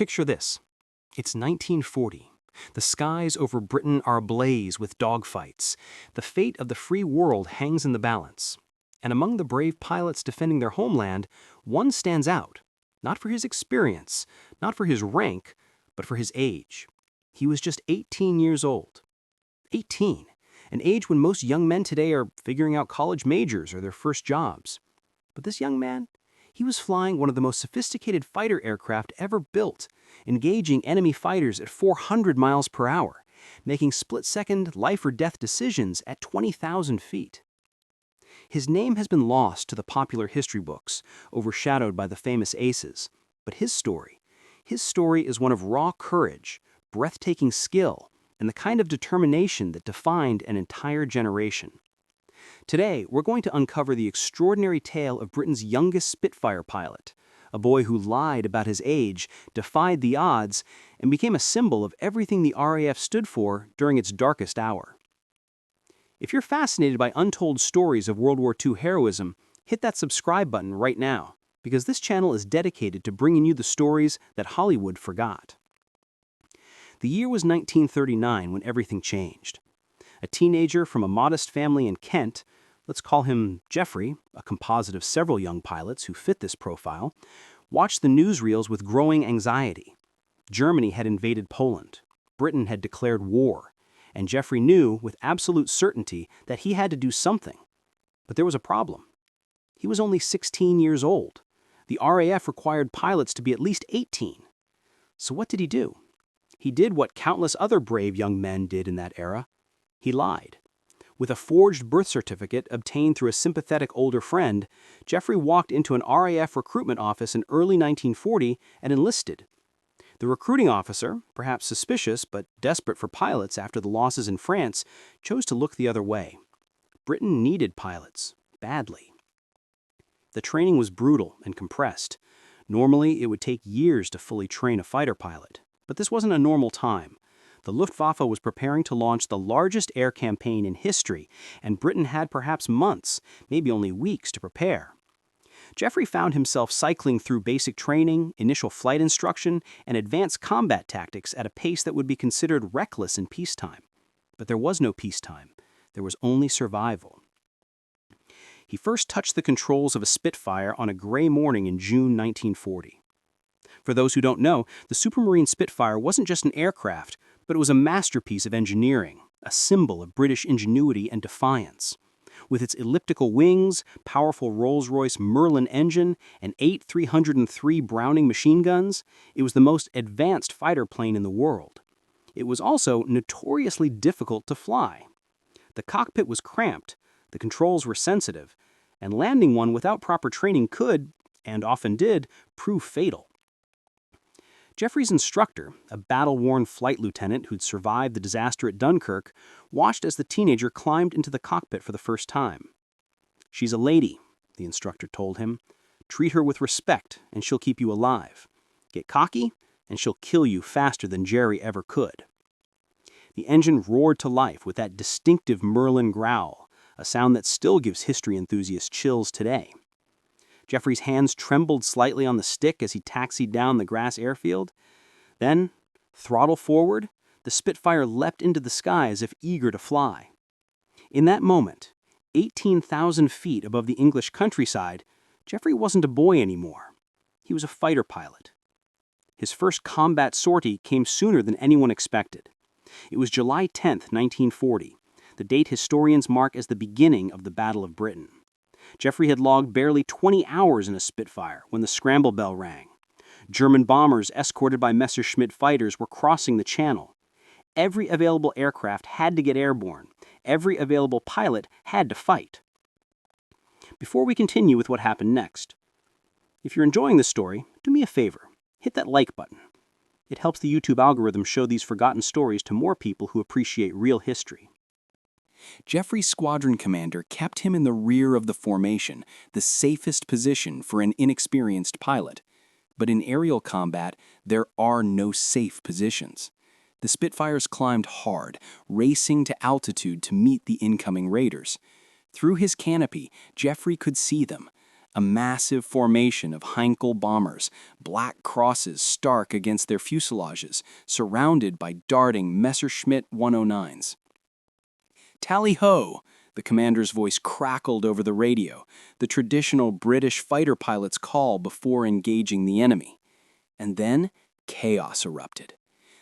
Picture this. It's 1940. The skies over Britain are ablaze with dogfights. The fate of the free world hangs in the balance. And among the brave pilots defending their homeland, one stands out, not for his experience, not for his rank, but for his age. He was just 18 years old. 18, an age when most young men today are figuring out college majors or their first jobs. But this young man, he was flying one of the most sophisticated fighter aircraft ever built, engaging enemy fighters at 400 miles per hour, making split-second life-or-death decisions at 20,000 feet. His name has been lost to the popular history books, overshadowed by the famous aces, but his story is one of raw courage, breathtaking skill, and the kind of determination that defined an entire generation. Today, we're going to uncover the extraordinary tale of Britain's youngest Spitfire pilot, a boy who lied about his age, defied the odds, and became a symbol of everything the RAF stood for during its darkest hour. If you're fascinated by untold stories of World War II heroism, hit that subscribe button right now, because this channel is dedicated to bringing you the stories that Hollywood forgot. The year was 1939 when everything changed. A teenager from a modest family in Kent, let's call him Jeffrey, a composite of several young pilots who fit this profile, watched the newsreels with growing anxiety. Germany had invaded Poland. Britain had declared war. And Jeffrey knew with absolute certainty that he had to do something. But there was a problem. He was only 16 years old. The RAF required pilots to be at least 18. So what did he do? He did what countless other brave young men did in that era. He lied. With a forged birth certificate obtained through a sympathetic older friend, Jeffrey walked into an RAF recruitment office in early 1940 and enlisted. The recruiting officer, perhaps suspicious but desperate for pilots after the losses in France, chose to look the other way. Britain needed pilots, badly. The training was brutal and compressed. Normally, it would take years to fully train a fighter pilot, but this wasn't a normal time. The Luftwaffe was preparing to launch the largest air campaign in history, and Britain had perhaps months, maybe only weeks, to prepare. Jeffrey found himself cycling through basic training, initial flight instruction, and advanced combat tactics at a pace that would be considered reckless in peacetime. But there was no peacetime. There was only survival. He first touched the controls of a Spitfire on a gray morning in June 1940. For those who don't know, the Supermarine Spitfire wasn't just an aircraft, but it was a masterpiece of engineering, a symbol of British ingenuity and defiance. With its elliptical wings, powerful Rolls-Royce Merlin engine, and 8 303 Browning machine guns, it was the most advanced fighter plane in the world. It was also notoriously difficult to fly. The cockpit was cramped, the controls were sensitive, and landing one without proper training could, and often did, prove fatal. Jeffrey's instructor, a battle-worn flight lieutenant who'd survived the disaster at Dunkirk, watched as the teenager climbed into the cockpit for the first time. "She's a lady," the instructor told him. "Treat her with respect, and she'll keep you alive. Get cocky, and she'll kill you faster than Jerry ever could." The engine roared to life with that distinctive Merlin growl, a sound that still gives history enthusiasts chills today. Jeffrey's hands trembled slightly on the stick as he taxied down the grass airfield. Then, throttle forward, the Spitfire leapt into the sky as if eager to fly. In that moment, 18,000 feet above the English countryside, Jeffrey wasn't a boy anymore. He was a fighter pilot. His first combat sortie came sooner than anyone expected. It was July 10, 1940, the date historians mark as the beginning of the Battle of Britain. Jeffrey had logged barely 20 hours in a Spitfire when the scramble bell rang. German bombers escorted by Messerschmitt fighters were crossing the channel. Every available aircraft had to get airborne. Every available pilot had to fight. Before we continue with what happened next, if you're enjoying this story, do me a favor. Hit that like button. It helps the YouTube algorithm show these forgotten stories to more people who appreciate real history. Jeffrey's squadron commander kept him in the rear of the formation, the safest position for an inexperienced pilot. But in aerial combat, there are no safe positions. The Spitfires climbed hard, racing to altitude to meet the incoming raiders. Through his canopy, Jeffrey could see them, a massive formation of Heinkel bombers, black crosses stark against their fuselages, surrounded by darting Messerschmitt 109s. "Tally-ho!" The commander's voice crackled over the radio, the traditional British fighter pilot's call before engaging the enemy. And then chaos erupted.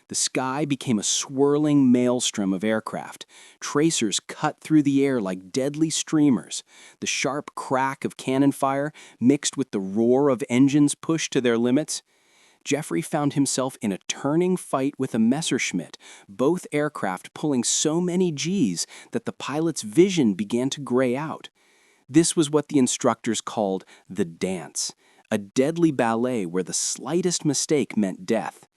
The sky became a swirling maelstrom of aircraft. Tracers cut through the air like deadly streamers. The sharp crack of cannon fire mixed with the roar of engines pushed to their limits. Jeffrey found himself in a turning fight with a Messerschmitt, both aircraft pulling so many Gs that the pilot's vision began to gray out. This was what the instructors called the dance, a deadly ballet where the slightest mistake meant death.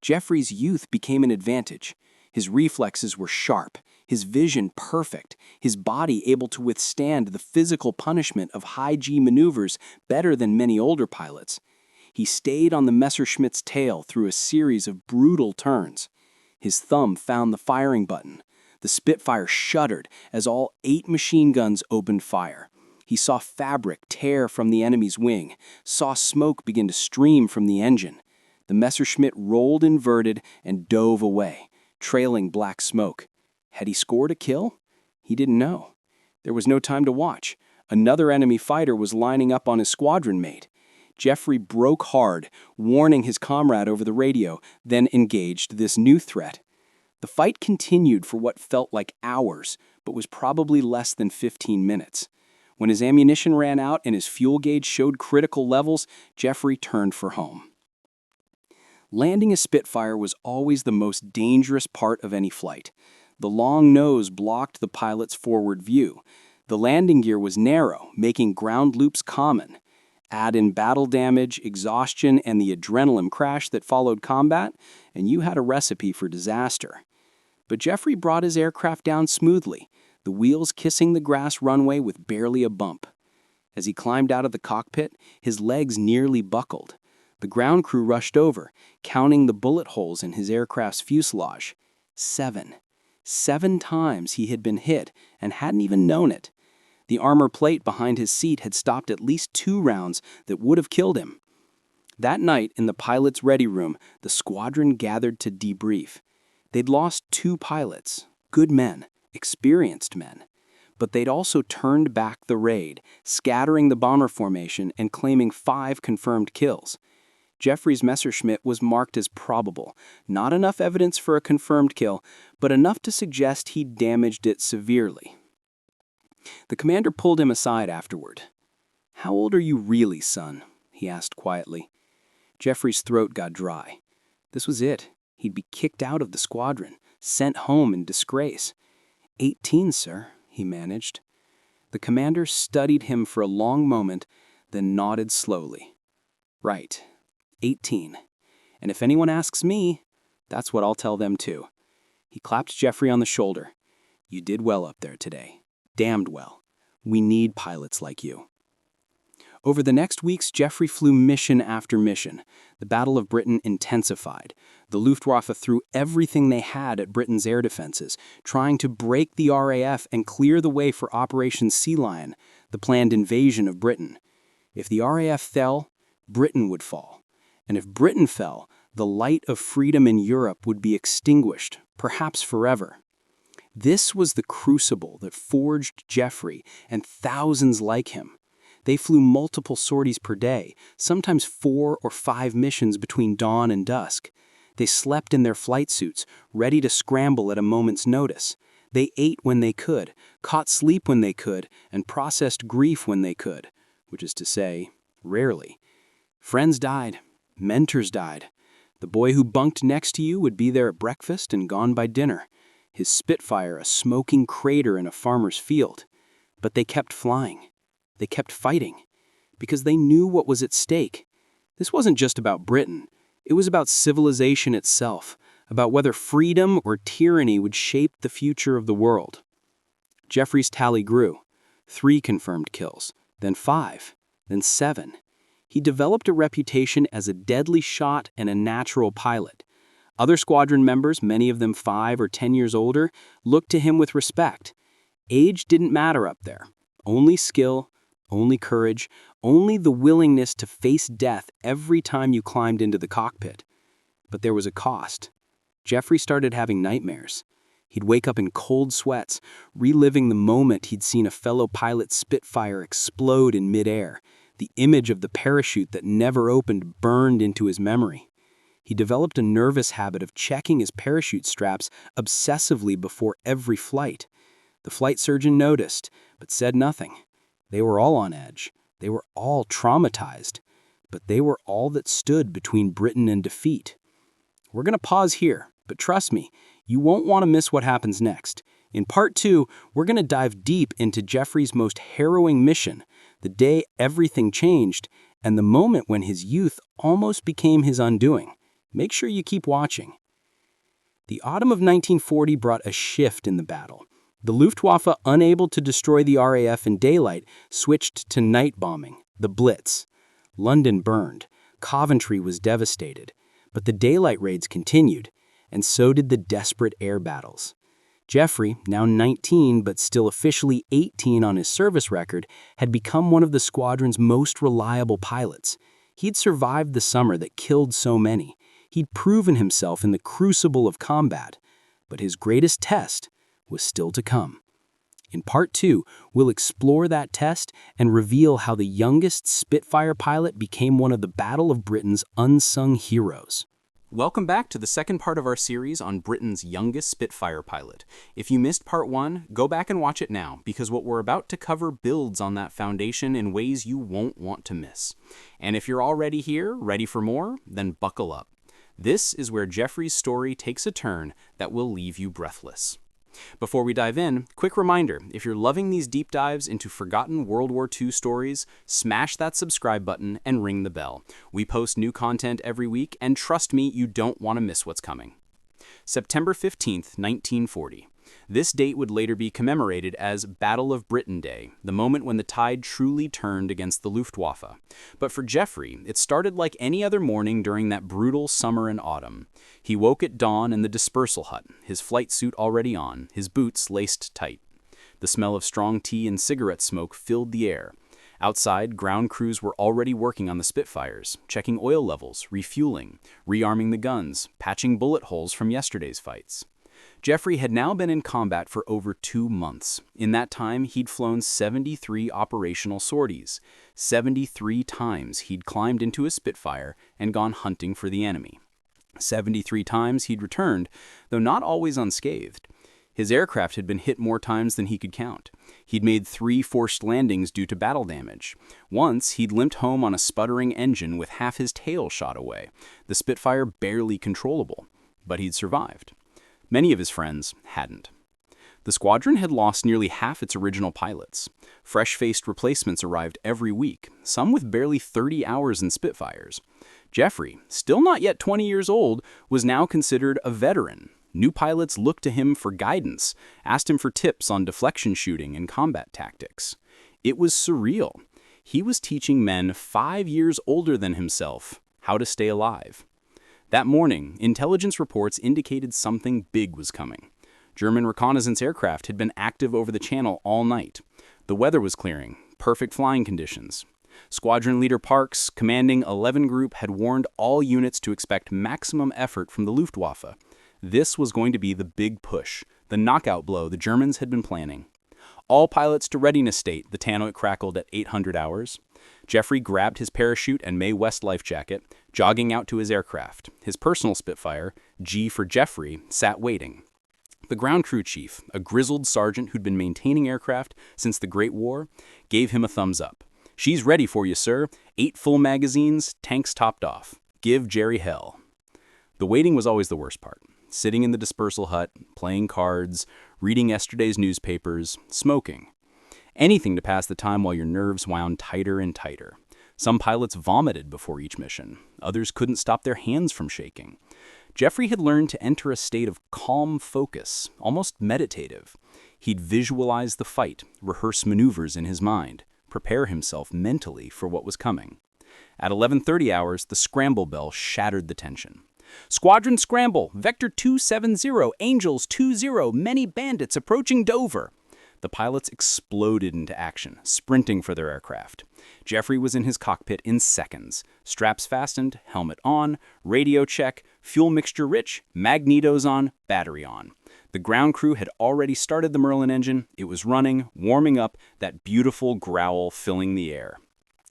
Jeffrey's youth became an advantage. His reflexes were sharp, his vision perfect, his body able to withstand the physical punishment of high-G maneuvers better than many older pilots. He stayed on the Messerschmitt's tail through a series of brutal turns. His thumb found the firing button. The Spitfire shuddered as all 8 machine guns opened fire. He saw fabric tear from the enemy's wing, saw smoke begin to stream from the engine. The Messerschmitt rolled inverted and dove away, trailing black smoke. Had he scored a kill? He didn't know. There was no time to watch. Another enemy fighter was lining up on his squadron mate. Jeffrey broke hard, warning his comrade over the radio, then engaged this new threat. The fight continued for what felt like hours, but was probably less than 15 minutes. When his ammunition ran out and his fuel gauge showed critical levels, Jeffrey turned for home. Landing a Spitfire was always the most dangerous part of any flight. The long nose blocked the pilot's forward view. The landing gear was narrow, making ground loops common. Add in battle damage, exhaustion, and the adrenaline crash that followed combat, and you had a recipe for disaster. But Jeffrey brought his aircraft down smoothly, the wheels kissing the grass runway with barely a bump. As he climbed out of the cockpit, his legs nearly buckled. The ground crew rushed over, counting the bullet holes in his aircraft's fuselage. 7. 7 times he had been hit and hadn't even known it. The armor plate behind his seat had stopped at least 2 rounds that would have killed him. That night, in the pilot's ready room, the squadron gathered to debrief. They'd lost 2 pilots, good men, experienced men. But they'd also turned back the raid, scattering the bomber formation and claiming 5 confirmed kills. Jeffrey's Messerschmitt was marked as probable, not enough evidence for a confirmed kill, but enough to suggest he'd damaged it severely. The commander pulled him aside afterward. "How old are you really, son?" he asked quietly. Jeffrey's throat got dry. This was it. He'd be kicked out of the squadron, sent home in disgrace. 18, sir, he managed. The commander studied him for a long moment, then nodded slowly. Right. 18. And if anyone asks me, that's what I'll tell them too. He clapped Jeffrey on the shoulder. You did well up there today. Damned well. We need pilots like you. Over the next weeks, Jeffrey flew mission after mission. The Battle of Britain intensified. The Luftwaffe threw everything they had at Britain's air defenses, trying to break the RAF and clear the way for Operation Sea Lion, the planned invasion of Britain. If the RAF fell, Britain would fall. And if Britain fell, the light of freedom in Europe would be extinguished, perhaps forever. This was the crucible that forged Jeffrey and thousands like him. They flew multiple sorties per day, sometimes 4 or 5 missions between dawn and dusk. They slept in their flight suits, ready to scramble at a moment's notice. They ate when they could, caught sleep when they could, and processed grief when they could, which is to say, rarely. Friends died. Mentors died. The boy who bunked next to you would be there at breakfast and gone by dinner. His Spitfire a smoking crater in a farmer's field. But they kept flying. They kept fighting. Because they knew what was at stake. This wasn't just about Britain. It was about civilization itself, about whether freedom or tyranny would shape the future of the world. Jeffrey's tally grew. 3 confirmed kills, then 5, then 7. He developed a reputation as a deadly shot and a natural pilot. Other squadron members, many of them 5 or 10 years older, looked to him with respect. Age didn't matter up there. Only skill, only courage, only the willingness to face death every time you climbed into the cockpit. But there was a cost. Jeffrey started having nightmares. He'd wake up in cold sweats, reliving the moment he'd seen a fellow pilot's Spitfire explode in midair. The image of the parachute that never opened burned into his memory. He developed a nervous habit of checking his parachute straps obsessively before every flight. The flight surgeon noticed, but said nothing. They were all on edge. They were all traumatized. But they were all that stood between Britain and defeat. We're going to pause here, but trust me, you won't want to miss what happens next. In part 2, we're going to dive deep into Jeffrey's most harrowing mission, the day everything changed, and the moment when his youth almost became his undoing. Make sure you keep watching. The autumn of 1940 brought a shift in the battle. The Luftwaffe, unable to destroy the RAF in daylight, switched to night bombing, the Blitz. London burned. Coventry was devastated. But the daylight raids continued, and so did the desperate air battles. Jeffrey, now 19 but still officially 18 on his service record, had become one of the squadron's most reliable pilots. He'd survived the summer that killed so many. He'd proven himself in the crucible of combat. But his greatest test was still to come. In part 2, we'll explore that test and reveal how the youngest Spitfire pilot became one of the Battle of Britain's unsung heroes. Welcome back to the second part of our series on Britain's youngest Spitfire pilot. If you missed part 1, go back and watch it now, because what we're about to cover builds on that foundation in ways you won't want to miss. And if you're already here, ready for more, then buckle up. This is where Jeffrey's story takes a turn that will leave you breathless. Before we dive in, quick reminder, if you're loving these deep dives into forgotten World War II stories, smash that subscribe button and ring the bell. We post new content every week, and trust me, you don't want to miss what's coming. September 15th, 1940. This date would later be commemorated as Battle of Britain Day, the moment when the tide truly turned against the Luftwaffe. But for Jeffrey, it started like any other morning during that brutal summer and autumn. He woke at dawn in the dispersal hut, his flight suit already on, his boots laced tight. The smell of strong tea and cigarette smoke filled the air. Outside, ground crews were already working on the Spitfires, checking oil levels, refueling, rearming the guns, patching bullet holes from yesterday's fights. Jeffrey had now been in combat for over 2 months. In that time, he'd flown 73 operational sorties. 73 times he'd climbed into a Spitfire and gone hunting for the enemy. 73 times he'd returned, though not always unscathed. His aircraft had been hit more times than he could count. He'd made 3 forced landings due to battle damage. Once, he'd limped home on a sputtering engine with half his tail shot away, the Spitfire barely controllable. But he'd survived. Many of his friends hadn't. The squadron had lost nearly half its original pilots. Fresh-faced replacements arrived every week, some with barely 30 hours in Spitfires. Jeffrey, still not yet 20 years old, was now considered a veteran. New pilots looked to him for guidance, asked him for tips on deflection shooting and combat tactics. It was surreal. He was teaching men 5 years older than himself how to stay alive. That morning, intelligence reports indicated something big was coming. German reconnaissance aircraft had been active over the channel all night. The weather was clearing, perfect flying conditions. Squadron leader Parks, commanding 11 Group, had warned all units to expect maximum effort from the Luftwaffe. This was going to be the big push, the knockout blow the Germans had been planning. All pilots to readiness state, the tannoy crackled at 800 hours. Jeffrey grabbed his parachute and Mae West life jacket, jogging out to his aircraft. His personal Spitfire, G for Jeffrey, sat waiting. The ground crew chief, a grizzled sergeant who'd been maintaining aircraft since the Great War, gave him a thumbs up. "She's ready for you, sir. 8 full magazines, tanks topped off. Give Jerry hell." The waiting was always the worst part. Sitting in the dispersal hut, playing cards, reading yesterday's newspapers, smoking. Anything to pass the time while your nerves wound tighter and tighter. Some pilots vomited before each mission. Others couldn't stop their hands from shaking. Jeffrey had learned to enter a state of calm focus, almost meditative. He'd visualize the fight, rehearse maneuvers in his mind, prepare himself mentally for what was coming. At 11:30 hours, the scramble bell shattered the tension. "Squadron scramble, Vector 270, Angels 20, many bandits approaching Dover." The pilots exploded into action, sprinting for their aircraft. Jeffrey was in his cockpit in seconds. Straps fastened, helmet on, radio check, fuel mixture rich, magnetos on, battery on. The ground crew had already started the Merlin engine. It was running, warming up, that beautiful growl filling the air.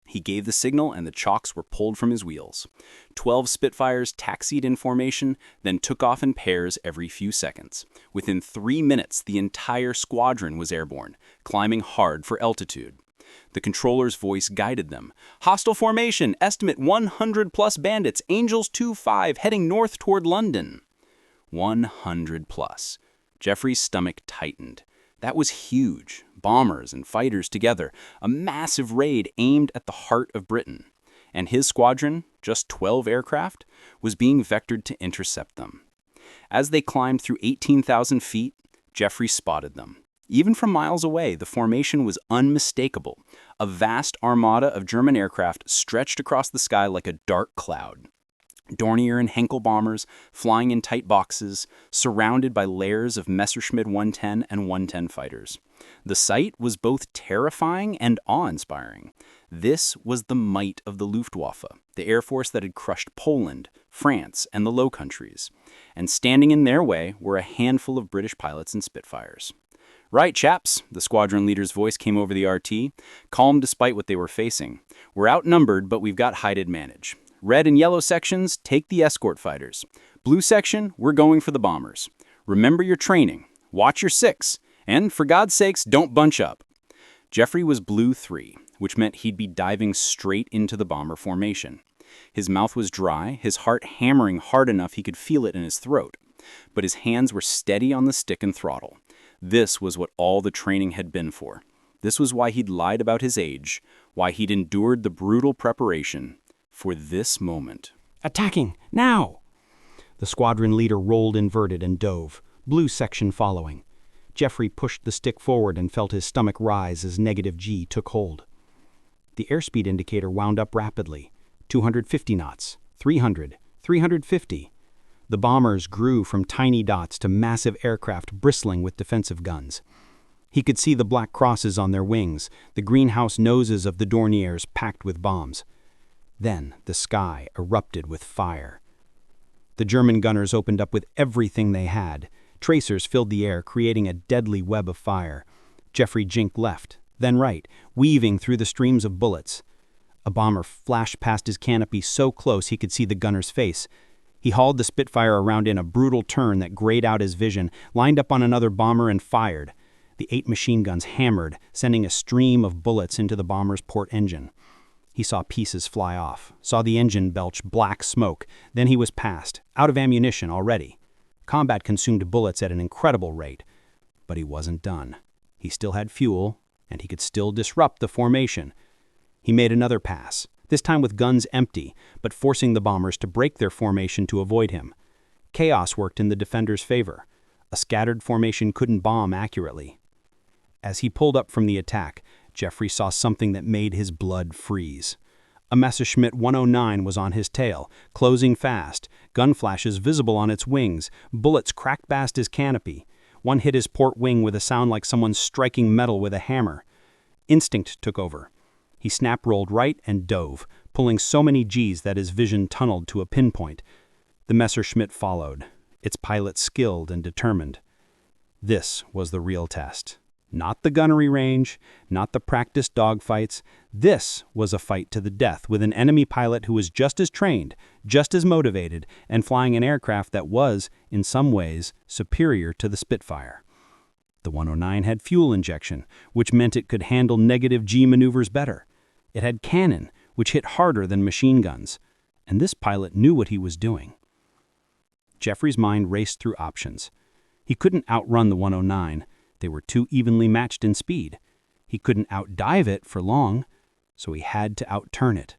He gave the signal and the chocks were pulled from his wheels. 12 Spitfires taxied in formation, then took off in pairs every few seconds. Within 3 minutes, the entire squadron was airborne, climbing hard for altitude. The controller's voice guided them. Hostile formation, estimate 100 plus bandits, Angels 2-5, heading north toward London. 100 plus. Jeffrey's stomach tightened. That was huge. Bombers and fighters together, a massive raid aimed at the heart of Britain. And his squadron, just 12 aircraft, was being vectored to intercept them. As they climbed through 18,000 feet, Jeffrey spotted them. Even from miles away, the formation was unmistakable. A vast armada of German aircraft stretched across the sky like a dark cloud. Dornier and Henkel bombers flying in tight boxes, surrounded by layers of Messerschmitt 110 and 110 fighters. The sight was both terrifying and awe-inspiring. This was the might of the Luftwaffe, the air force that had crushed Poland, France, and the Low Countries. And standing in their way were a handful of British pilots and Spitfires. Right, chaps, the squadron leader's voice came over the RT, calm despite what they were facing. We're outnumbered, but we've got high advantage. Red and yellow sections, take the escort fighters. Blue section, we're going for the bombers. Remember your training. Watch your 6. And for God's sakes, don't bunch up. Jeffrey was Blue 3, which meant he'd be diving straight into the bomber formation. His mouth was dry, his heart hammering hard enough he could feel it in his throat. But his hands were steady on the stick and throttle. This was what all the training had been for. This was why he'd lied about his age, why he'd endured the brutal preparation. For this moment. Attacking! Now! The squadron leader rolled inverted and dove, blue section following. Jeffrey pushed the stick forward and felt his stomach rise as negative G took hold. The airspeed indicator wound up rapidly. 250 knots, 300, 350. The bombers grew from tiny dots to massive aircraft bristling with defensive guns. He could see the black crosses on their wings, the greenhouse noses of the Dorniers packed with bombs. Then the sky erupted with fire. The German gunners opened up with everything they had. Tracers filled the air, creating a deadly web of fire. Jeffrey jinked left, then right, weaving through the streams of bullets. A bomber flashed past his canopy so close he could see the gunner's face. He hauled the Spitfire around in a brutal turn that grayed out his vision, lined up on another bomber and fired. The 8 machine guns hammered, sending a stream of bullets into the bomber's port engine. He saw pieces fly off, saw the engine belch black smoke. Then he was past, out of ammunition already. Combat consumed bullets at an incredible rate. But he wasn't done. He still had fuel, and he could still disrupt the formation. He made another pass, this time with guns empty, but forcing the bombers to break their formation to avoid him. Chaos worked in the defenders' favor. A scattered formation couldn't bomb accurately. As he pulled up from the attack, Jeffrey saw something that made his blood freeze. A Messerschmitt 109 was on his tail, closing fast, gun flashes visible on its wings, bullets cracked past his canopy. One hit his port wing with a sound like someone striking metal with a hammer. Instinct took over. He snap-rolled right and dove, pulling so many Gs that his vision tunneled to a pinpoint. The Messerschmitt followed, its pilot skilled and determined. This was the real test. Not the gunnery range, not the practiced dogfights. This was a fight to the death with an enemy pilot who was just as trained, just as motivated, and flying an aircraft that was, in some ways, superior to the Spitfire. The 109 had fuel injection, which meant it could handle negative G maneuvers better. It had cannon, which hit harder than machine guns. And this pilot knew what he was doing. Jeffrey's mind raced through options. He couldn't outrun the 109. They were too evenly matched in speed. He couldn't outdive it for long, so he had to outturn it.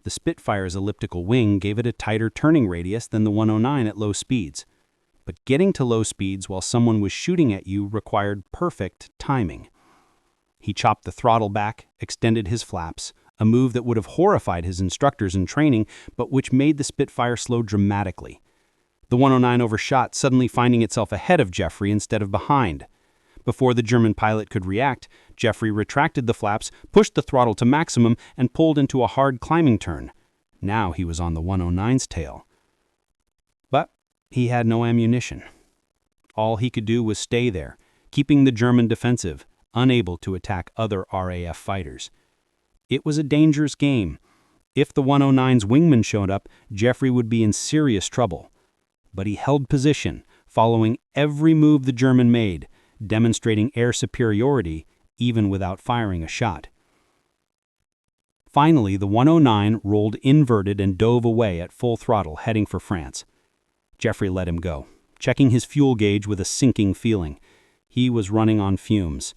The Spitfire's elliptical wing gave it a tighter turning radius than the 109 at low speeds. But getting to low speeds while someone was shooting at you required perfect timing. He chopped the throttle back, extended his flaps, a move that would have horrified his instructors in training, but which made the Spitfire slow dramatically. The 109 overshot, suddenly finding itself ahead of Jeffrey instead of behind. Before the German pilot could react, Jeffrey retracted the flaps, pushed the throttle to maximum, and pulled into a hard climbing turn. Now he was on the 109's tail. But he had no ammunition. All he could do was stay there, keeping the German defensive, unable to attack other RAF fighters. It was a dangerous game. If the 109's wingman showed up, Jeffrey would be in serious trouble. But he held position, following every move the German made, demonstrating air superiority even without firing a shot. Finally, the 109 rolled inverted and dove away at full throttle, heading for France. Jeffrey let him go, checking his fuel gauge with a sinking feeling. He was running on fumes.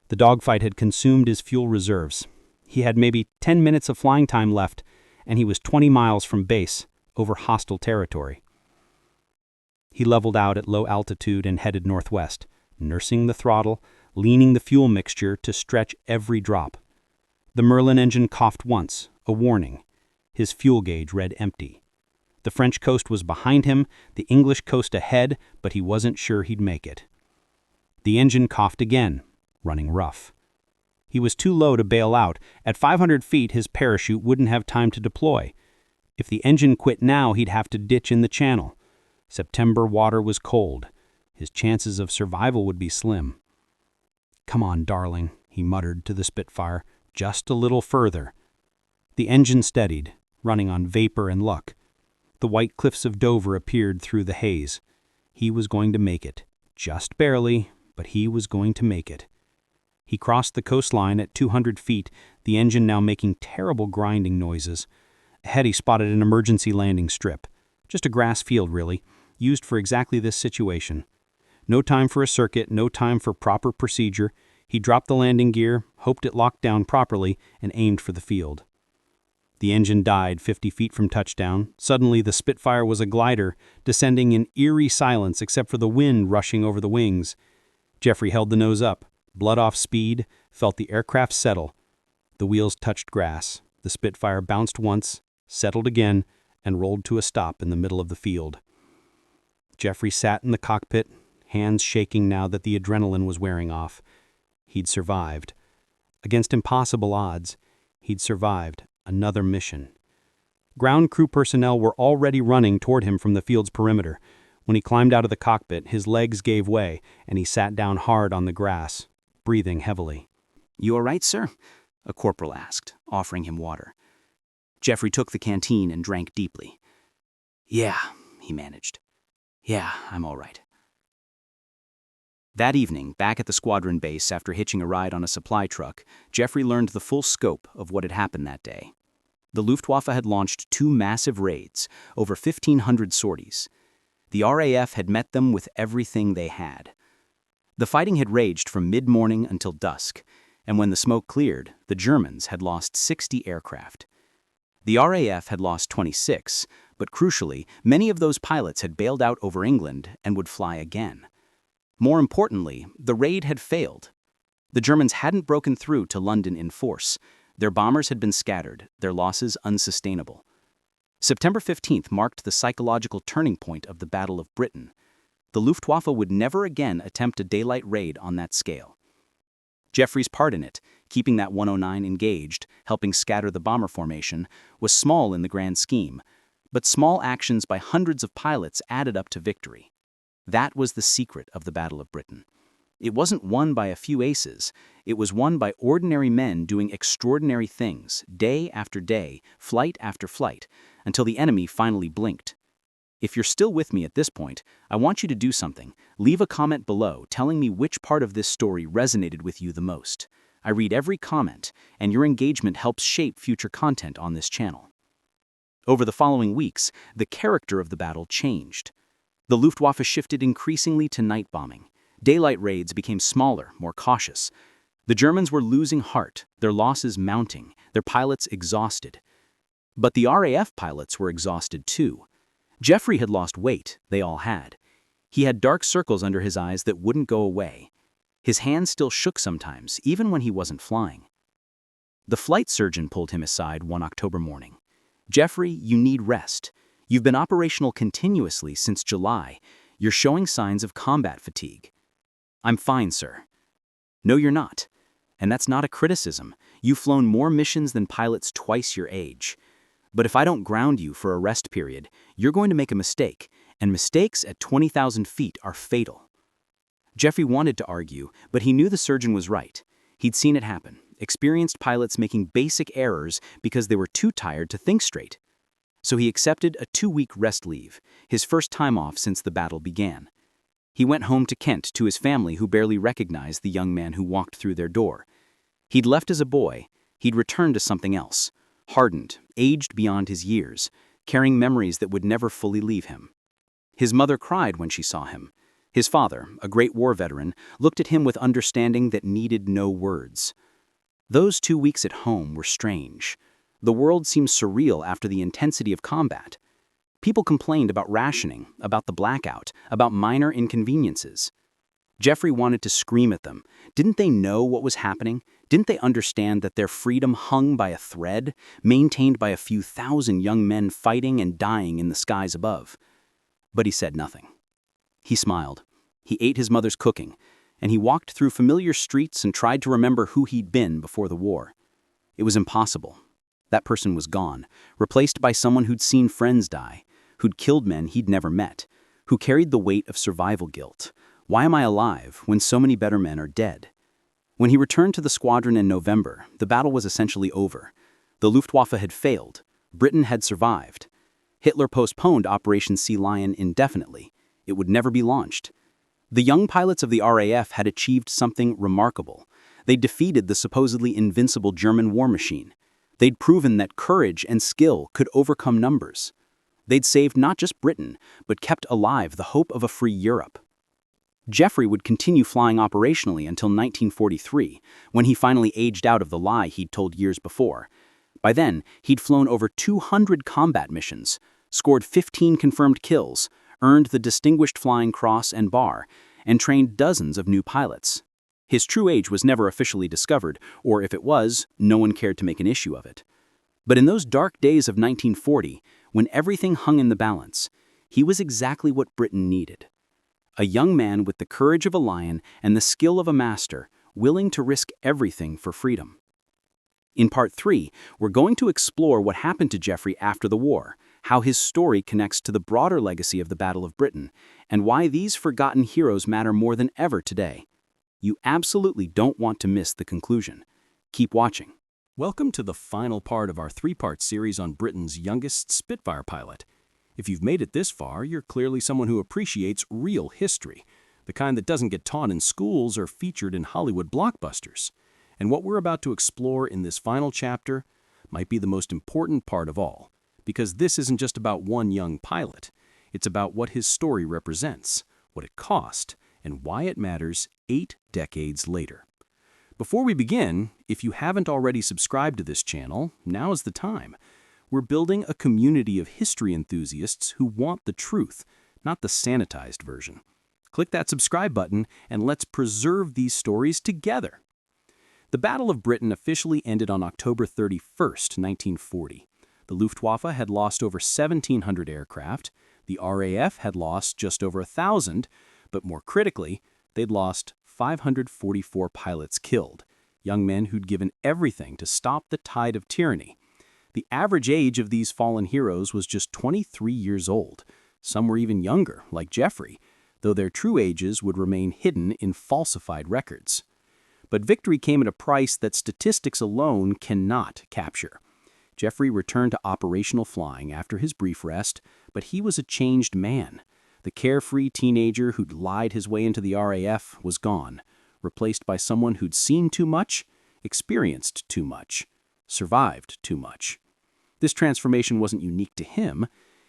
The dogfight had consumed his fuel reserves. He had maybe 10 minutes of flying time left, and he was 20 miles from base, over hostile territory. He leveled out at low altitude and headed northwest, nursing the throttle, leaning the fuel mixture to stretch every drop. The Merlin engine coughed once, a warning. His fuel gauge read empty. The French coast was behind him, the English coast ahead, but he wasn't sure he'd make it. The engine coughed again, running rough. He was too low to bail out. At 500 feet, his parachute wouldn't have time to deploy. If the engine quit now, he'd have to ditch in the channel. September water was cold. His chances of survival would be slim. "Come on, darling," he muttered to the Spitfire, "just a little further." The engine steadied, running on vapor and luck. The white cliffs of Dover appeared through the haze. He was going to make it. Just barely, but he was going to make it. He crossed the coastline at 200 feet, the engine now making terrible grinding noises. Ahead he spotted an emergency landing strip. Just a grass field, really, used for exactly this situation. No time for a circuit, no time for proper procedure. He dropped the landing gear, hoped it locked down properly, and aimed for the field. The engine died 50 feet from touchdown. Suddenly, the Spitfire was a glider, descending in eerie silence except for the wind rushing over the wings. Jeffrey held the nose up, blood off speed, felt the aircraft settle. The wheels touched grass. The Spitfire bounced once, settled again, and rolled to a stop in the middle of the field. Jeffrey sat in the cockpit, hands shaking now that the adrenaline was wearing off. He'd survived. Against impossible odds, he'd survived another mission. Ground crew personnel were already running toward him from the field's perimeter. When he climbed out of the cockpit, his legs gave way, and he sat down hard on the grass, breathing heavily. "You all right, sir?" a corporal asked, offering him water. Jeffrey took the canteen and drank deeply. "Yeah," he managed. "Yeah, I'm all right." That evening, back at the squadron base after hitching a ride on a supply truck, Jeffrey learned the full scope of what had happened that day. The Luftwaffe had launched 2 massive raids, over 1,500 sorties. The RAF had met them with everything they had. The fighting had raged from mid-morning until dusk, and when the smoke cleared, the Germans had lost 60 aircraft. The RAF had lost 26, but crucially, many of those pilots had bailed out over England and would fly again. More importantly, the raid had failed. The Germans hadn't broken through to London in force. Their bombers had been scattered, their losses unsustainable. September 15th marked the psychological turning point of the Battle of Britain. The Luftwaffe would never again attempt a daylight raid on that scale. Jeffrey's part in it, keeping that 109 engaged, helping scatter the bomber formation, was small in the grand scheme, but small actions by hundreds of pilots added up to victory. That was the secret of the Battle of Britain. It wasn't won by a few aces, it was won by ordinary men doing extraordinary things, day after day, flight after flight, until the enemy finally blinked. If you're still with me at this point, I want you to do something. Leave a comment below telling me which part of this story resonated with you the most. I read every comment, and your engagement helps shape future content on this channel. Over the following weeks, the character of the battle changed. The Luftwaffe shifted increasingly to night bombing. Daylight raids became smaller, more cautious. The Germans were losing heart, their losses mounting, their pilots exhausted. But the RAF pilots were exhausted too. Jeffrey had lost weight, they all had. He had dark circles under his eyes that wouldn't go away. His hands still shook sometimes, even when he wasn't flying. The flight surgeon pulled him aside one October morning. "Jeffrey, you need rest. You've been operational continuously since July. You're showing signs of combat fatigue." "I'm fine, sir." "No, you're not. And that's not a criticism. You've flown more missions than pilots twice your age. But if I don't ground you for a rest period, you're going to make a mistake, and mistakes at 20,000 feet are fatal." Jeffrey wanted to argue, but he knew the surgeon was right. He'd seen it happen, experienced pilots making basic errors because they were too tired to think straight. So he accepted a 2-week rest leave, his first time off since the battle began. He went home to Kent to his family, who barely recognized the young man who walked through their door. He'd left as a boy. He'd returned to something else, hardened, aged beyond his years, carrying memories that would never fully leave him. His mother cried when she saw him. His father, a great war veteran, looked at him with understanding that needed no words. Those 2 weeks at home were strange. The world seemed surreal after the intensity of combat. People complained about rationing, about the blackout, about minor inconveniences. Jeffrey wanted to scream at them. Didn't they know what was happening? Didn't they understand that their freedom hung by a thread, maintained by a few thousand young men fighting and dying in the skies above? But he said nothing. He smiled. He ate his mother's cooking, and he walked through familiar streets and tried to remember who he'd been before the war. It was impossible. That person was gone, replaced by someone who'd seen friends die, who'd killed men he'd never met, who carried the weight of survival guilt. Why am I alive when so many better men are dead? When he returned to the squadron in November, the battle was essentially over. The Luftwaffe had failed. Britain had survived. Hitler postponed Operation Sea Lion indefinitely. It would never be launched. The young pilots of the RAF had achieved something remarkable. They'd defeated the supposedly invincible German war machine. They'd proven that courage and skill could overcome numbers. They'd saved not just Britain, but kept alive the hope of a free Europe. Jeffrey would continue flying operationally until 1943, when he finally aged out of the lie he'd told years before. By then, he'd flown over 200 combat missions, scored 15 confirmed kills, earned the Distinguished Flying Cross and Bar, and trained dozens of new pilots. His true age was never officially discovered, or if it was, no one cared to make an issue of it. But in those dark days of 1940, when everything hung in the balance, he was exactly what Britain needed. A young man with the courage of a lion and the skill of a master, willing to risk everything for freedom. In Part 3, we're going to explore what happened to Jeffrey after the war, how his story connects to the broader legacy of the Battle of Britain, and why these forgotten heroes matter more than ever today. You absolutely don't want to miss the conclusion. Keep watching. Welcome to the final part of our 3-part series on Britain's youngest Spitfire pilot. If you've made it this far, you're clearly someone who appreciates real history, the kind that doesn't get taught in schools or featured in Hollywood blockbusters. And what we're about to explore in this final chapter might be the most important part of all, because this isn't just about one young pilot. It's about what his story represents, what it cost, and why it matters 8 decades later. Before we begin, if you haven't already subscribed to this channel, now's the time. We're building a community of history enthusiasts who want the truth, not the sanitized version. Click that subscribe button and let's preserve these stories together. The Battle of Britain officially ended on October 31st, 1940. The Luftwaffe had lost over 1,700 aircraft, the RAF had lost just over 1,000, but more critically, they'd lost 544 pilots killed, young men who'd given everything to stop the tide of tyranny. The average age of these fallen heroes was just 23 years old. Some were even younger, like Jeffrey, though their true ages would remain hidden in falsified records. But victory came at a price that statistics alone cannot capture. Jeffrey returned to operational flying after his brief rest, but he was a changed man. The carefree teenager who'd lied his way into the RAF was gone, replaced by someone who'd seen too much, experienced too much, survived too much. This transformation wasn't unique to him.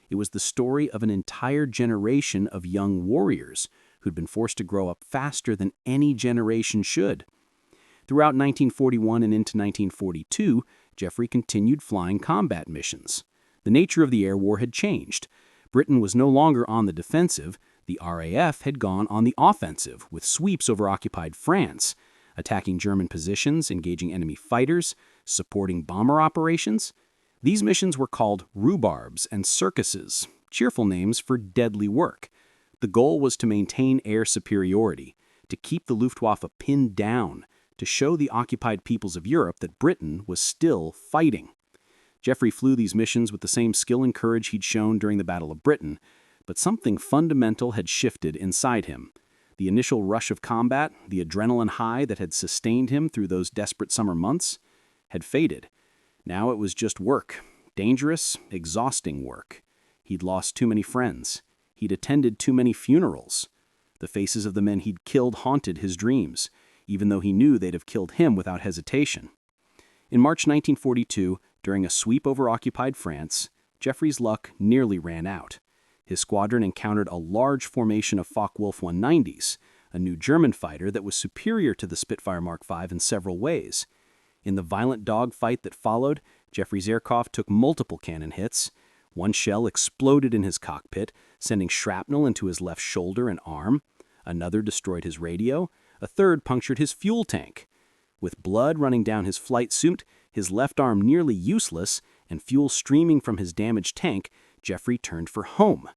It was the story of an entire generation of young warriors who'd been forced to grow up faster than any generation should. Throughout 1941 and into 1942, Jeffrey continued flying combat missions. The nature of the air war had changed. Britain was no longer on the defensive. The RAF had gone on the offensive, with sweeps over occupied France, attacking German positions, engaging enemy fighters, supporting bomber operations. These missions were called rhubarbs and circuses, cheerful names for deadly work. The goal was to maintain air superiority, to keep the Luftwaffe pinned down, to show the occupied peoples of Europe that Britain was still fighting. Jeffrey flew these missions with the same skill and courage he'd shown during the Battle of Britain, but something fundamental had shifted inside him. The initial rush of combat, the adrenaline high that had sustained him through those desperate summer months, had faded. Now it was just work. Dangerous, exhausting work. He'd lost too many friends. He'd attended too many funerals. The faces of the men he'd killed haunted his dreams, even though he knew they'd have killed him without hesitation. In March 1942, during a sweep over occupied France, Jeffrey's luck nearly ran out. His squadron encountered a large formation of Focke-Wulf 190s, a new German fighter that was superior to the Spitfire Mark V in several ways. In the violent dogfight that followed, Jeffrey's aircraft took multiple cannon hits. One shell exploded in his cockpit, sending shrapnel into his left shoulder and arm. Another destroyed his radio. A third punctured his fuel tank. With blood running down his flight suit, his left arm nearly useless, and fuel streaming from his damaged tank, Jeffrey turned for home.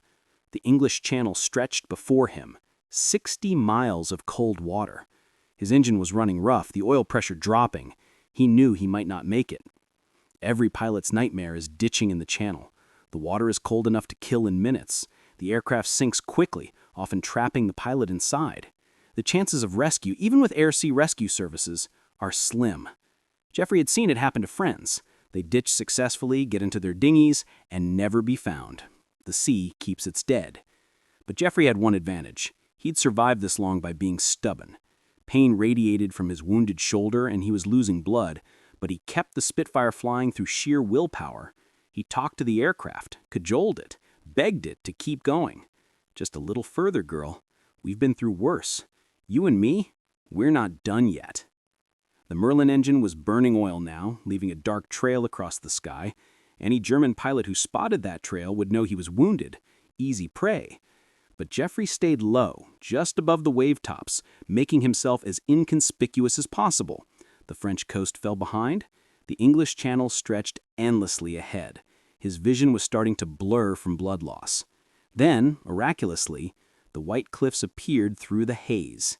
The English Channel stretched before him, 60 miles of cold water. His engine was running rough, the oil pressure dropping. He knew he might not make it. Every pilot's nightmare is ditching in the Channel. The water is cold enough to kill in minutes. The aircraft sinks quickly, often trapping the pilot inside. The chances of rescue, even with air-sea rescue services, are slim. Jeffrey had seen it happen to friends. They ditch successfully, get into their dinghies, and never be found. The sea keeps its dead. But Jeffrey had one advantage. He'd survived this long by being stubborn. Pain radiated from his wounded shoulder, and he was losing blood, but he kept the Spitfire flying through sheer willpower. He talked to the aircraft, cajoled it, begged it to keep going. Just a little further, girl. We've been through worse. You and me, we're not done yet. The Merlin engine was burning oil now, leaving a dark trail across the sky. Any German pilot who spotted that trail would know he was wounded, easy prey. But Jeffrey stayed low, just above the wave tops, making himself as inconspicuous as possible. The French coast fell behind. The English Channel stretched endlessly ahead. His vision was starting to blur from blood loss. Then, miraculously, the white cliffs appeared through the haze.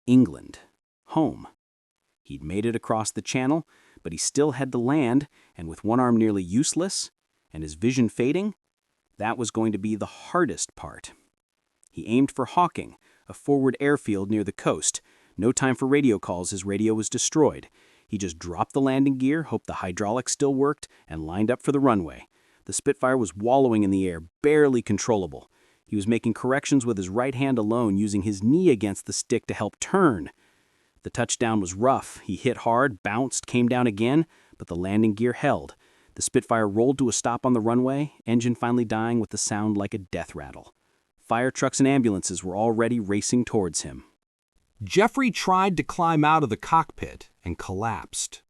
England. Home. He'd made it across the Channel, but he still had to land, and with one arm nearly useless, and his vision fading, that was going to be the hardest part. He aimed for Hawking, a forward airfield near the coast. No time for radio calls, his radio was destroyed. He just dropped the landing gear, hoped the hydraulics still worked, and lined up for the runway. The Spitfire was wallowing in the air, barely controllable. He was making corrections with his right hand alone, using his knee against the stick to help turn. The touchdown was rough. He hit hard, bounced, came down again, but the landing gear held. The Spitfire rolled to a stop on the runway, engine finally dying with a sound like a death rattle. Fire trucks and ambulances were already racing towards him. Jeffrey tried to climb out of the cockpit and collapsed.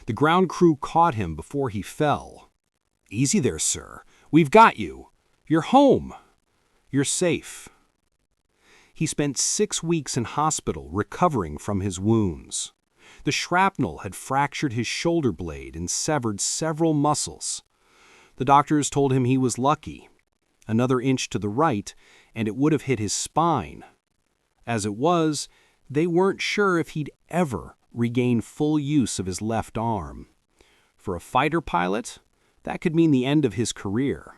The ground crew caught him before he fell. "Easy there, sir. We've got you. You're home. You're safe." He spent 6 weeks in hospital recovering from his wounds. The shrapnel had fractured his shoulder blade and severed several muscles. The doctors told him he was lucky. Another inch to the right, and it would have hit his spine. As it was, they weren't sure if he'd ever regain full use of his left arm. For a fighter pilot, that could mean the end of his career.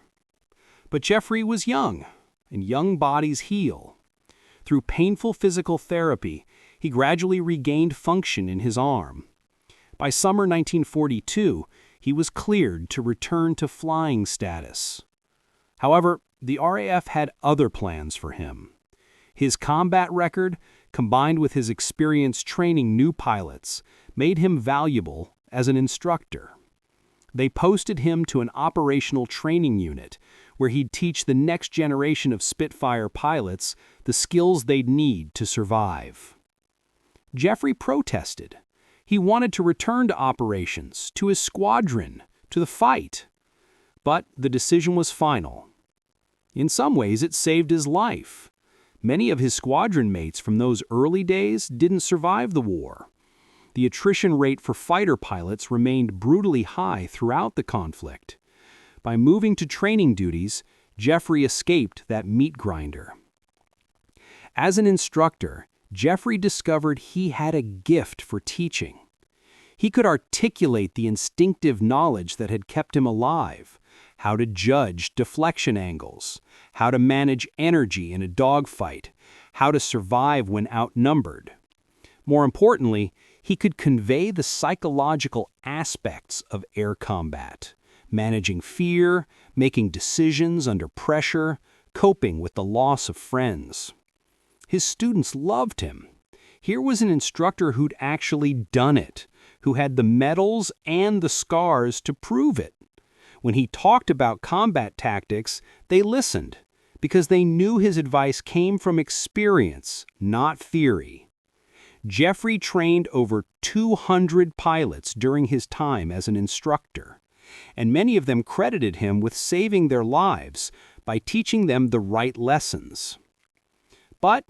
But Jeffrey was young, and young bodies heal. Through painful physical therapy, he gradually regained function in his arm. By summer 1942, he was cleared to return to flying status. However, the RAF had other plans for him. His combat record, combined with his experience training new pilots, made him valuable as an instructor. They posted him to an operational training unit where he'd teach the next generation of Spitfire pilots the skills they'd need to survive. Jeffrey protested. He wanted to return to operations, to his squadron, to the fight. But the decision was final. In some ways, it saved his life. Many of his squadron mates from those early days didn't survive the war. The attrition rate for fighter pilots remained brutally high throughout the conflict. By moving to training duties, Jeffrey escaped that meat grinder. As an instructor, Jeffrey discovered he had a gift for teaching. He could articulate the instinctive knowledge that had kept him alive, how to judge deflection angles, how to manage energy in a dogfight, how to survive when outnumbered. More importantly, he could convey the psychological aspects of air combat, managing fear, making decisions under pressure, coping with the loss of friends. His students loved him. Here was an instructor who'd actually done it, who had the medals and the scars to prove it. When he talked about combat tactics, they listened, because they knew his advice came from experience, not theory. Jeffrey trained over 200 pilots during his time as an instructor, and many of them credited him with saving their lives by teaching them the right lessons. But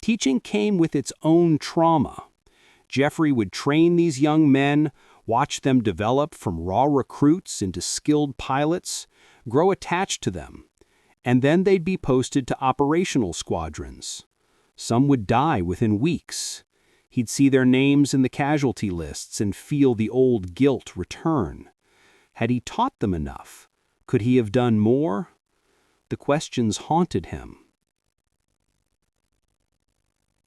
teaching came with its own trauma. Jeffrey would train these young men, watch them develop from raw recruits into skilled pilots, grow attached to them, and then they'd be posted to operational squadrons. Some would die within weeks. He'd see their names in the casualty lists and feel the old guilt return. Had he taught them enough? Could he have done more? The questions haunted him.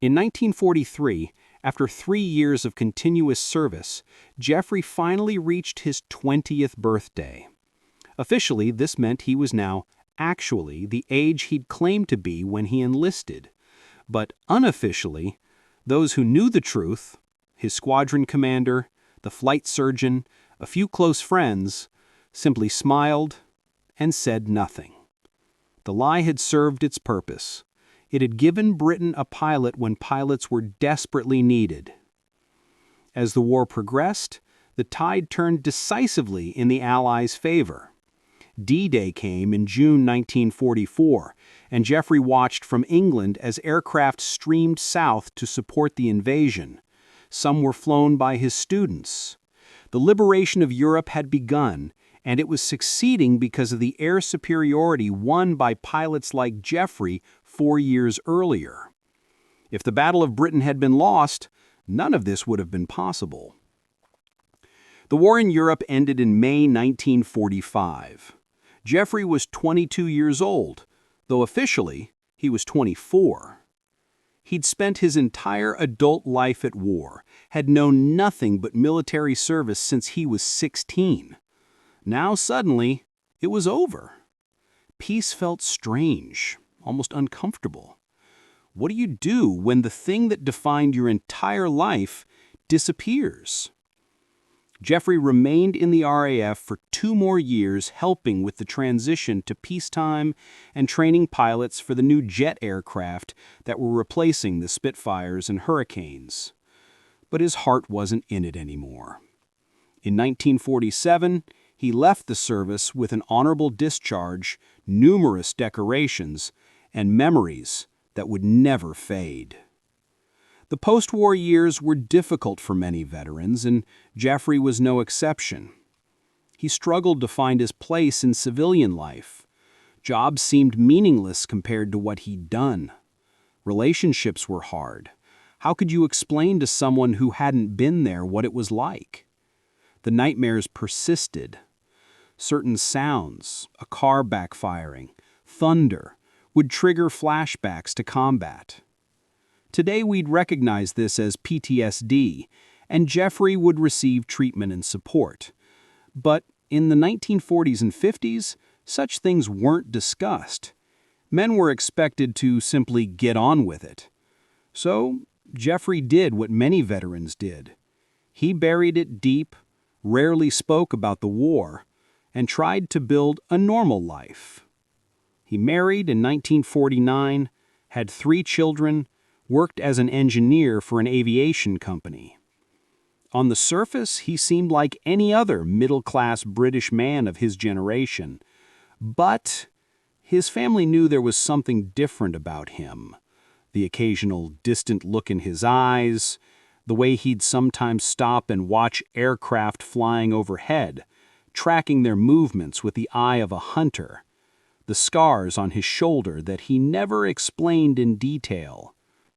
In 1943, after 3 years of continuous service, Jeffrey finally reached his 20th birthday. Officially, this meant he was now actually the age he'd claimed to be when he enlisted. But unofficially, those who knew the truth, his squadron commander, the flight surgeon, a few close friends, simply smiled and said nothing. The lie had served its purpose. It had given Britain a pilot when pilots were desperately needed. As the war progressed, the tide turned decisively in the Allies' favor. D-Day came in June 1944, and Jeffrey watched from England as aircraft streamed south to support the invasion. Some were flown by his students. The liberation of Europe had begun, and it was succeeding because of the air superiority won by pilots like Jeffrey 4 years earlier. If the Battle of Britain had been lost, none of this would have been possible. The war in Europe ended in May 1945. Jeffrey was 22 years old, though officially he was 24. He'd spent his entire adult life at war, had known nothing but military service since he was 16. Now suddenly, it was over. Peace felt strange, almost uncomfortable. What do you do when the thing that defined your entire life disappears? Jeffrey remained in the RAF for 2 more years, helping with the transition to peacetime and training pilots for the new jet aircraft that were replacing the Spitfires and Hurricanes. But his heart wasn't in it anymore. In 1947, he left the service with an honorable discharge, numerous decorations, and memories that would never fade. The post-war years were difficult for many veterans, and Jeffrey was no exception. He struggled to find his place in civilian life. Jobs seemed meaningless compared to what he'd done. Relationships were hard. How could you explain to someone who hadn't been there what it was like? The nightmares persisted. Certain sounds, a car backfiring, thunder, would trigger flashbacks to combat. Today we'd recognize this as PTSD, and Jeffrey would receive treatment and support. But in the 1940s and 50s, such things weren't discussed. Men were expected to simply get on with it. So Jeffrey did what many veterans did. He buried it deep, rarely spoke about the war, and tried to build a normal life. He married in 1949, had 3 children, worked as an engineer for an aviation company. On the surface, he seemed like any other middle-class British man of his generation. But his family knew there was something different about him. The occasional distant look in his eyes, the way he'd sometimes stop and watch aircraft flying overhead, tracking their movements with the eye of a hunter, the scars on his shoulder that he never explained in detail.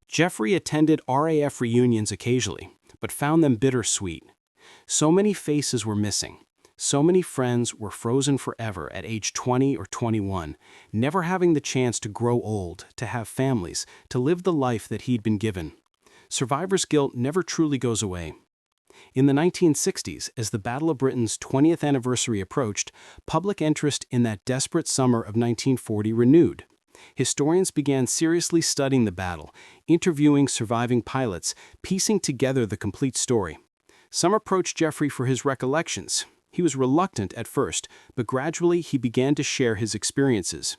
Jeffrey attended RAF reunions occasionally, but found them bittersweet. So many faces were missing. So many friends were frozen forever at age 20 or 21, never having the chance to grow old, to have families, to live the life that he'd been given. Survivor's guilt never truly goes away. In the 1960s, as the Battle of Britain's 20th anniversary approached, public interest in that desperate summer of 1940 renewed. Historians began seriously studying the battle, interviewing surviving pilots, piecing together the complete story. Some approached Jeffrey for his recollections. He was reluctant at first, but gradually he began to share his experiences.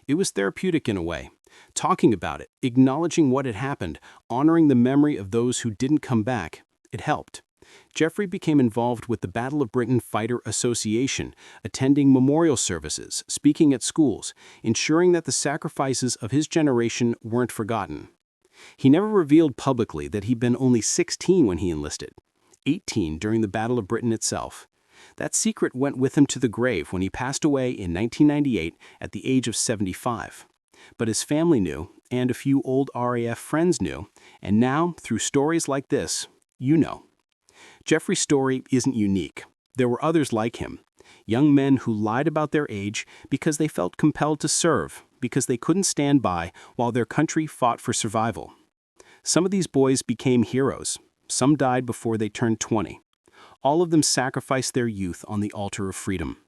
It was therapeutic in a way. Talking about it, acknowledging what had happened, honoring the memory of those who didn't come back, it helped. Jeffrey became involved with the Battle of Britain Fighter Association, attending memorial services, speaking at schools, ensuring that the sacrifices of his generation weren't forgotten. He never revealed publicly that he'd been only 16 when he enlisted, 18 during the Battle of Britain itself. That secret went with him to the grave when he passed away in 1998 at the age of 75. But his family knew, and a few old RAF friends knew, and now, through stories like this, you know. Jeffrey's story isn't unique. There were others like him, young men who lied about their age because they felt compelled to serve, because they couldn't stand by while their country fought for survival. Some of these boys became heroes. Some died before they turned 20. All of them sacrificed their youth on the altar of freedom.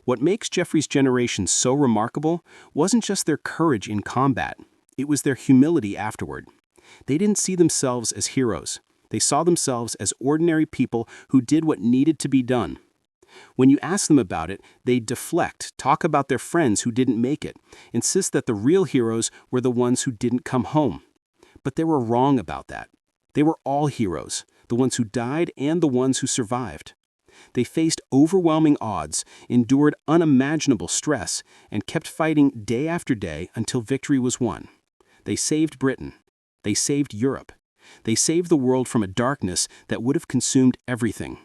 What makes Jeffrey's generation so remarkable wasn't just their courage in combat. It was their humility afterward. They didn't see themselves as heroes. They saw themselves as ordinary people who did what needed to be done. When you ask them about it, they deflect, talk about their friends who didn't make it, insist that the real heroes were the ones who didn't come home. But they were wrong about that. They were all heroes, the ones who died and the ones who survived. They faced overwhelming odds, endured unimaginable stress, and kept fighting day after day until victory was won. They saved Britain. They saved Europe. They saved the world from a darkness that would have consumed everything.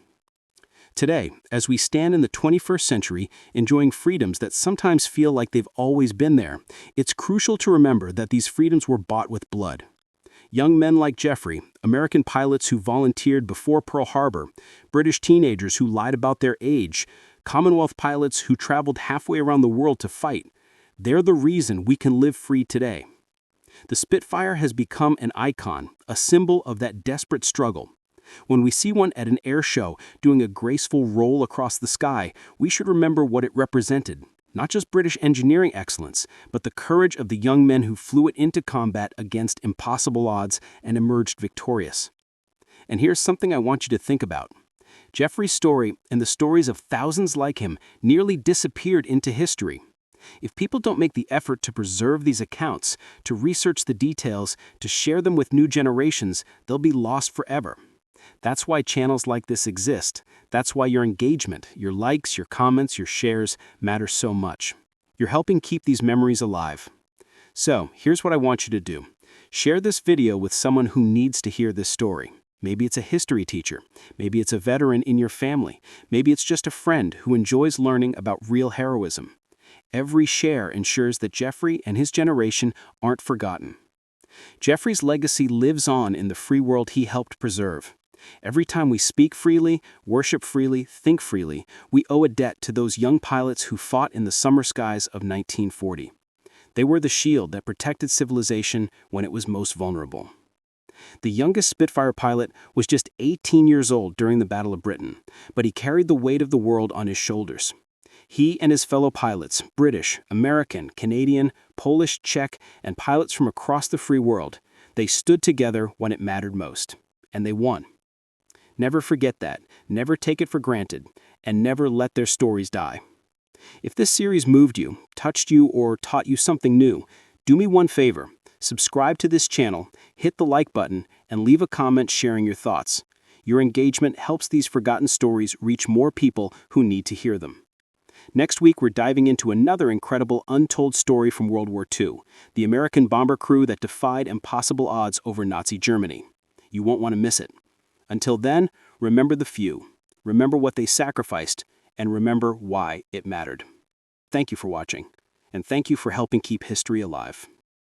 Today, as we stand in the 21st century, enjoying freedoms that sometimes feel like they've always been there, it's crucial to remember that these freedoms were bought with blood. Young men like Jeffrey, American pilots who volunteered before Pearl Harbor, British teenagers who lied about their age, Commonwealth pilots who traveled halfway around the world to fight, they're the reason we can live free today. The Spitfire has become an icon, a symbol of that desperate struggle. When we see one at an air show doing a graceful roll across the sky, we should remember what it represented. Not just British engineering excellence, but the courage of the young men who flew it into combat against impossible odds and emerged victorious. And here's something I want you to think about. Jeffrey's story and the stories of thousands like him nearly disappeared into history. If people don't make the effort to preserve these accounts, to research the details, to share them with new generations, they'll be lost forever. That's why channels like this exist. That's why your engagement, your likes, your comments, your shares matter so much. You're helping keep these memories alive. So, here's what I want you to do. Share this video with someone who needs to hear this story. Maybe it's a history teacher. Maybe it's a veteran in your family. Maybe it's just a friend who enjoys learning about real heroism. Every share ensures that Jeffrey and his generation aren't forgotten. Jeffrey's legacy lives on in the free world he helped preserve. Every time we speak freely, worship freely, think freely, we owe a debt to those young pilots who fought in the summer skies of 1940. They were the shield that protected civilization when it was most vulnerable. The youngest Spitfire pilot was just 18 years old during the Battle of Britain, but he carried the weight of the world on his shoulders. He and his fellow pilots, British, American, Canadian, Polish, Czech, and pilots from across the free world, they stood together when it mattered most. And they won. Never forget that, never take it for granted, and never let their stories die. If this series moved you, touched you, or taught you something new, do me one favor. Subscribe to this channel, hit the like button, and leave a comment sharing your thoughts. Your engagement helps these forgotten stories reach more people who need to hear them. Next week, we're diving into another incredible untold story from World War II, the American bomber crew that defied impossible odds over Nazi Germany. You won't want to miss it. Until then, remember the few, remember what they sacrificed, and remember why it mattered. Thank you for watching, and thank you for helping keep history alive.